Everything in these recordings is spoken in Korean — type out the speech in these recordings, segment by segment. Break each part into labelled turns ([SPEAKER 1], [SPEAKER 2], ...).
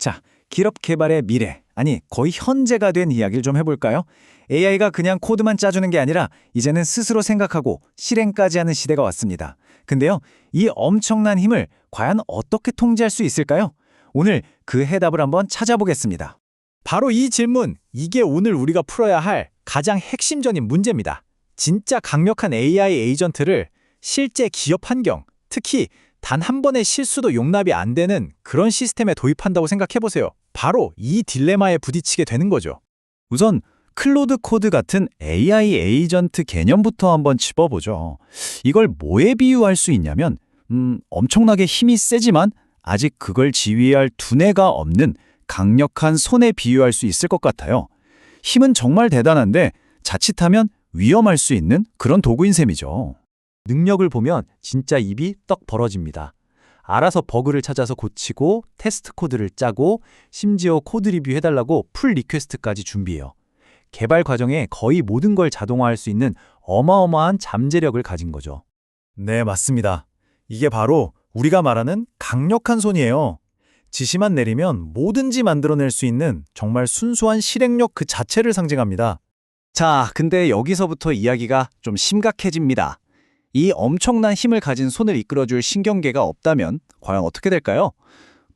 [SPEAKER 1] 자, 기업 개발의 미래, 아니 거의 현재가 된 이야기를 좀 해볼까요? AI가 그냥 코드만 짜주는 게 아니라 이제는 스스로 생각하고 실행까지 하는 시대가 왔습니다. 근데요, 이 엄청난 힘을 과연 어떻게 통제할 수 있을까요? 오늘 그 해답을 한번 찾아보겠습니다.
[SPEAKER 2] 바로 이 질문, 이게 오늘 우리가 풀어야 할 가장 핵심적인 문제입니다. 진짜 강력한 AI 에이전트를 실제 기업 환경, 특히 단 한 번의 실수도 용납이 안 되는 그런 시스템에 도입한다고 생각해보세요. 바로 이 딜레마에 부딪히게 되는 거죠.
[SPEAKER 1] 우선 클로드 코드 같은 AI 에이전트 개념부터 한번 짚어보죠. 이걸 뭐에 비유할 수 있냐면 엄청나게 힘이 세지만 아직 그걸 지휘할 두뇌가 없는 강력한 손에 비유할 수 있을 것 같아요. 힘은 정말 대단한데 자칫하면 위험할 수 있는 그런 도구인 셈이죠.
[SPEAKER 2] 능력을 보면 진짜 입이 떡 벌어집니다. 알아서 버그를 찾아서 고치고 테스트 코드를 짜고 심지어 코드 리뷰해달라고 풀 리퀘스트까지 준비해요. 개발 과정에 거의 모든 걸 자동화할 수 있는 어마어마한 잠재력을 가진 거죠.
[SPEAKER 1] 네, 맞습니다. 이게 바로 우리가 말하는 강력한 손이에요. 지시만 내리면 뭐든지 만들어낼 수 있는 정말 순수한 실행력 그 자체를 상징합니다. 자, 근데 여기서부터 이야기가 좀 심각해집니다. 이 엄청난 힘을 가진 손을 이끌어줄 신경계가 없다면 과연 어떻게 될까요?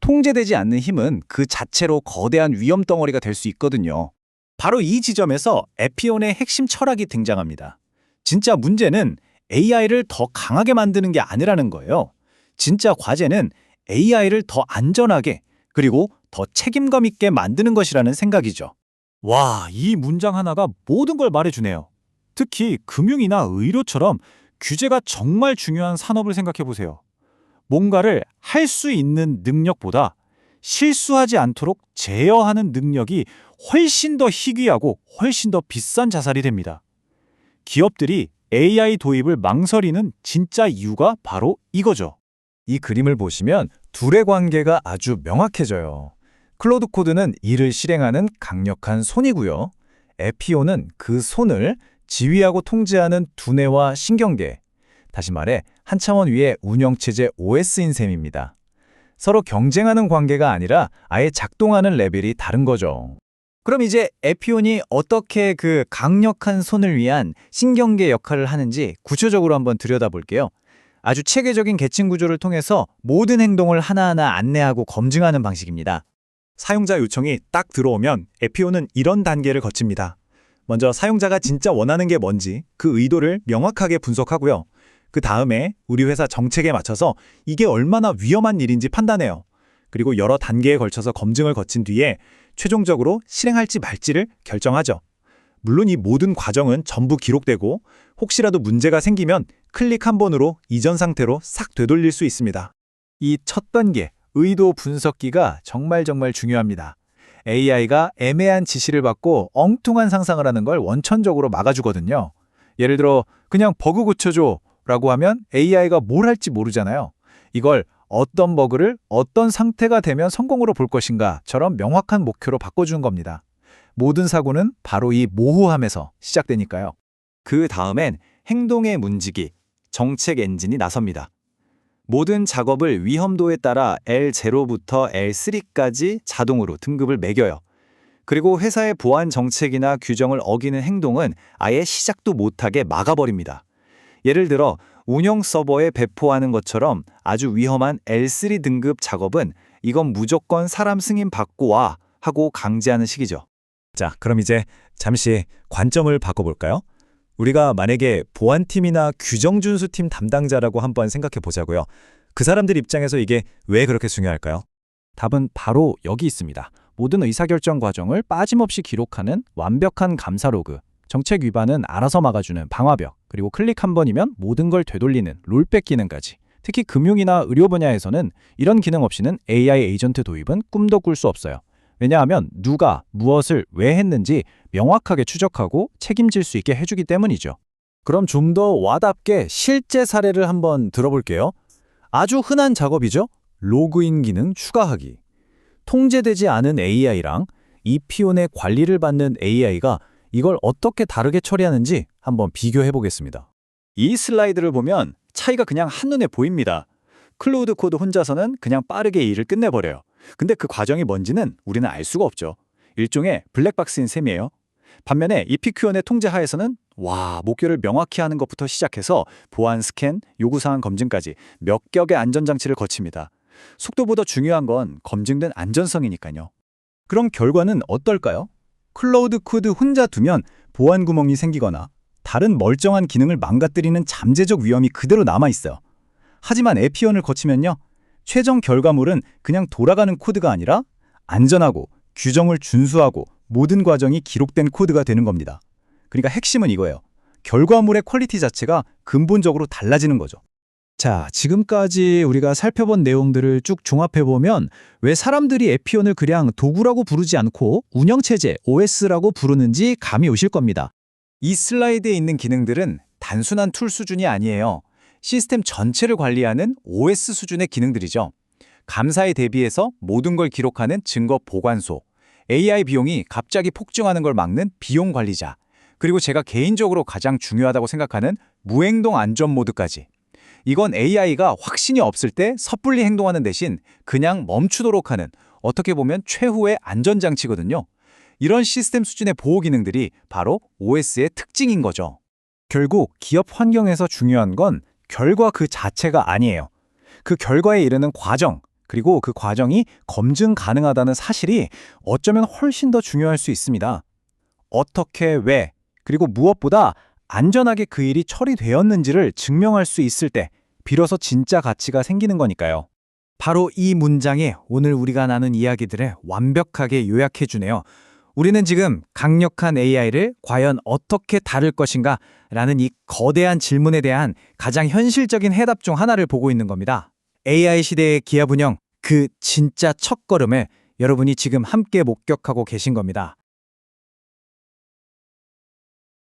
[SPEAKER 1] 통제되지 않는 힘은 그 자체로 거대한 위험 덩어리가 될 수 있거든요. 바로 이 지점에서 에피온의 핵심 철학이 등장합니다. 진짜 문제는 AI를 더 강하게 만드는 게 아니라는 거예요. 진짜 과제는 AI를 더 안전하게 그리고 더 책임감 있게 만드는 것이라는 생각이죠.
[SPEAKER 2] 와, 이 문장 하나가 모든 걸 말해주네요. 특히 금융이나 의료처럼 규제가 정말 중요한 산업을 생각해보세요. 뭔가를 할 수 있는 능력보다 실수하지 않도록 제어하는 능력이 훨씬 더 희귀하고 훨씬 더 비싼 자산이 됩니다. 기업들이 AI 도입을 망설이는 진짜 이유가 바로 이거죠.
[SPEAKER 1] 이 그림을 보시면 둘의 관계가 아주 명확해져요. 클로드 코드는 이를 실행하는 강력한 손이고요. 에피오는 그 손을 지휘하고 통제하는 두뇌와 신경계, 다시 말해 한 차원 위의 운영체제 OS인 셈입니다. 서로 경쟁하는 관계가 아니라 아예 작동하는 레벨이 다른 거죠. 그럼 이제 에피온이 어떻게 그 강력한 손을 위한 신경계 역할을 하는지 구체적으로 한번 들여다볼게요. 아주 체계적인 계층 구조를 통해서 모든 행동을 하나하나 안내하고 검증하는 방식입니다.
[SPEAKER 2] 사용자 요청이 딱 들어오면 에피오는 이런 단계를 거칩니다. 먼저 사용자가 진짜 원하는 게 뭔지 그 의도를 명확하게 분석하고요. 그 다음에 우리 회사 정책에 맞춰서 이게 얼마나 위험한 일인지 판단해요. 그리고 여러 단계에 걸쳐서 검증을 거친 뒤에 최종적으로 실행할지 말지를 결정하죠. 물론 이 모든 과정은 전부 기록되고 혹시라도 문제가 생기면 클릭 한 번으로 이전 상태로 싹 되돌릴 수 있습니다.
[SPEAKER 1] 이 첫 단계, 의도 분석기가 정말 중요합니다. AI가 애매한 지시를 받고 엉뚱한 상상을 하는 걸 원천적으로 막아주거든요. 예를 들어 그냥 버그 고쳐줘 라고 하면 AI가 뭘 할지 모르잖아요. 이걸 어떤 버그를 어떤 상태가 되면 성공으로 볼 것인가처럼 명확한 목표로 바꿔주는 겁니다. 모든 사고는 바로 이 모호함에서 시작되니까요. 그 다음엔 행동의 문지기, 정책 엔진이 나섭니다. 모든 작업을 위험도에 따라 L0부터 L3까지 자동으로 등급을 매겨요. 그리고 회사의 보안 정책이나 규정을 어기는 행동은 아예 시작도 못하게 막아버립니다. 예를 들어 운영 서버에 배포하는 것처럼 아주 위험한 L3 등급 작업은 이건 무조건 사람 승인 받고 와 하고 강제하는 식이죠. 자, 그럼 이제 잠시 관점을 바꿔볼까요? 우리가 만약에 보안팀이나 규정준수팀 담당자라고 한번 생각해 보자고요. 그 사람들 입장에서 이게 왜 그렇게 중요할까요? 답은 바로 여기 있습니다. 모든 의사결정 과정을 빠짐없이 기록하는 완벽한 감사 로그, 정책 위반은 알아서 막아주는 방화벽, 그리고 클릭 한 번이면 모든 걸 되돌리는 롤백 기능까지. 특히 금융이나 의료 분야에서는 이런 기능 없이는 AI 에이전트 도입은 꿈도 꿀 수 없어요. 왜냐하면 누가 무엇을 왜 했는지 명확하게 추적하고 책임질 수 있게 해주기 때문이죠. 그럼 좀 더 와닿게 실제 사례를 한번 들어볼게요. 아주 흔한 작업이죠. 로그인 기능 추가하기. 통제되지 않은 AI랑 이피온의 관리를 받는 AI가 이걸 어떻게 다르게 처리하는지 한번 비교해 보겠습니다. 이 슬라이드를 보면 차이가 그냥 한눈에 보입니다. 클로드 코드 혼자서는 그냥 빠르게 일을 끝내버려요.
[SPEAKER 2] 근데 그 과정이 뭔지는 우리는 알 수가 없죠. 일종의 블랙박스인 셈이에요. 반면에 이피큐언의 통제 하에서는 목표를 명확히 하는 것부터 시작해서 보안 스캔, 요구사항 검증까지 몇 격의 안전장치를 거칩니다. 속도보다 중요한 건 검증된 안전성이니까요. 그럼 결과는 어떨까요? 클로우드 코드 혼자 두면 보안 구멍이 생기거나 다른 멀쩡한 기능을 망가뜨리는 잠재적 위험이 그대로 남아있어요. 하지만 에피온을 거치면요. 최종 결과물은 그냥 돌아가는 코드가 아니라 안전하고 규정을 준수하고 모든 과정이 기록된 코드가 되는 겁니다. 그러니까 핵심은 이거예요. 결과물의 퀄리티 자체가 근본적으로 달라지는 거죠.
[SPEAKER 1] 자, 지금까지 우리가 살펴본 내용들을 쭉 종합해보면 왜 사람들이 에피온을 그냥 도구라고 부르지 않고 운영체제, OS라고 부르는지 감이 오실 겁니다. 이 슬라이드에 있는 기능들은 단순한 툴 수준이 아니에요. 시스템 전체를 관리하는 OS 수준의 기능들이죠. 감사에 대비해서 모든 걸 기록하는 증거 보관소, AI 비용이 갑자기 폭증하는 걸 막는 비용 관리자, 그리고 제가 개인적으로 가장 중요하다고 생각하는 무행동 안전 모드까지. 이건 AI가 확신이 없을 때 섣불리 행동하는 대신 그냥 멈추도록 하는 어떻게 보면 최후의 안전장치거든요. 이런 시스템 수준의 보호 기능들이 바로 OS의 특징인 거죠. 결국 기업 환경에서 중요한 건 결과 그 자체가 아니에요. 그 결과에 이르는 과정, 그리고 그 과정이 검증 가능하다는 사실이 어쩌면 훨씬 더 중요할 수 있습니다. 어떻게, 왜, 그리고 무엇보다 안전하게 그 일이 처리되었는지를 증명할 수 있을 때 비로소 진짜 가치가 생기는 거니까요. 바로 이 문장이 오늘 우리가 나눈 이야기들을 완벽하게 요약해주네요. 우리는 지금 강력한 AI를 과연 어떻게 다룰 것인가 라는 이 거대한 질문에 대한 가장 현실적인 해답 중 하나를 보고 있는 겁니다. AI 시대의 기업 운영, 그 진짜 첫걸음을 여러분이 지금 함께 목격하고 계신 겁니다.